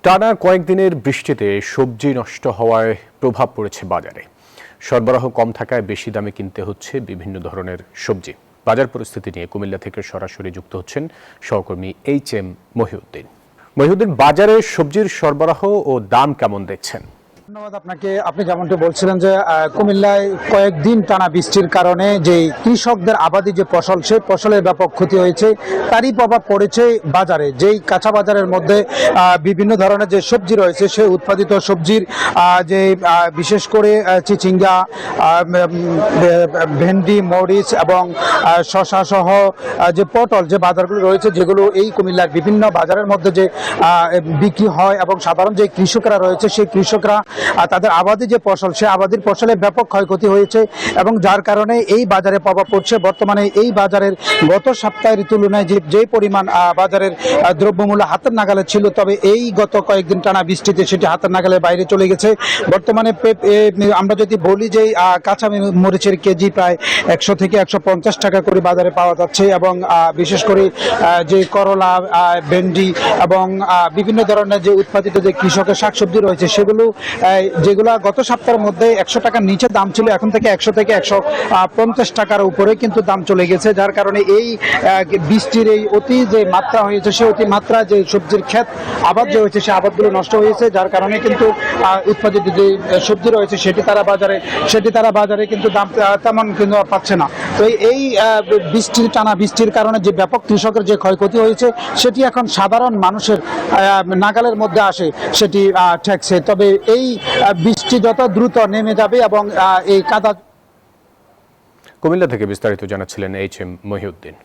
টানা কয়েকদিনের বৃষ্টিতে সবজি নষ্ট হওয়ায় প্রভাব পড়েছে বাজারে। সরবরাহ কম থাকায় বেশি দামে কিনতে হচ্ছে বিভিন্ন ধরনের সবজি। বাজার পরিস্থিতি নিয়ে কুমিল্লা থেকে সরাসরি যুক্ত হচ্ছেন সহকর্মী HM মহিউদ্দিন। মহিউদ্দিন, বাজারে সবজির সরবরাহ ও দাম কেমন দেখছেন? ধন্যবাদ আপনাকে। আপনি যেমনটি বলছিলেন যে কুমিল্লায় কয়েকদিন টানা বৃষ্টির কারণে যে কৃষকদের আবাদি যে ফসল, সেই ফসলের ব্যাপক ক্ষতি হয়েছে, তারই প্রভাব পড়েছে বাজারে। যেই কাঁচা বাজারের মধ্যে বিভিন্ন ধরনের যে সবজি রয়েছে, সেই উৎপাদিত সবজির যে বিশেষ করে চিচিঙ্গা, ভেন্ডি, মরিচ এবং শসা সহ যে পটল, যে বাজারগুলো রয়েছে, যেগুলো এই কুমিল্লার বিভিন্ন বাজারের মধ্যে যে বিক্রি হয়, এবং সাধারণ যে কৃষকরা রয়েছে, সেই কৃষকরা তাদের আবাদি যে ফসল, সে আবাদির ফসলে ব্যাপক ক্ষয়ক্ষতি হয়েছে, এবং যার কারণে এই বাজারে প্রভাব পড়ছে। বর্তমানে এই বাজারের গত সপ্তাহের তুলনায় যে পরিমাণ বাজারের দ্রব্যমূল্য হাতের নাগালে ছিল, তবে এই গত কয়েকদিন টানা বৃষ্টিতে সেটি হাতের নাগালের বাইরে চলে গেছে। বর্তমানে আমরা যদি বলি যে কাঁচা মরিচের কেজি প্রায় 100 থেকে 150 টাকা করে বাজারে পাওয়া যাচ্ছে, এবং বিশেষ করে যে করলা, ভেন্ডি এবং বিভিন্ন ধরনের যে উৎপাদিত যে কৃষকের শাকসবজি রয়েছে, যেগুলো গত সপ্তাহের মধ্যে 100 টাকার নিচে দাম ছিল, এখন থেকে 100 থেকে 150 টাকার উপরে কিন্তু দাম চলে গেছে। যার কারণে এই বৃষ্টির এই অতি যে মাত্রা হয়েছে, সেই অতি মাত্রা যে সবজির ক্ষেত আবাদ যে হয়েছে, সেই আবাদগুলো নষ্ট হয়েছে। যার কারণে কিন্তু উৎপাদিত যে সবজি রয়েছে, সেটি তারা বাজারে কিন্তু দাম তেমন কিন্তু পাচ্ছে না। তো এই টানা বৃষ্টির কারণে যে ব্যাপক কৃষকের যে ক্ষয়ক্ষতি হয়েছে, সেটি এখন সাধারণ মানুষের নাগালের মধ্যে আসে, সেটি ঠেকছে। তবে এই বৃষ্টি যত দ্রুত নেমে যাবে এবং এই কাদা। কুমিল্লা থেকে বিস্তারিত জানাচ্ছিলেন HM মহিউদ্দিন।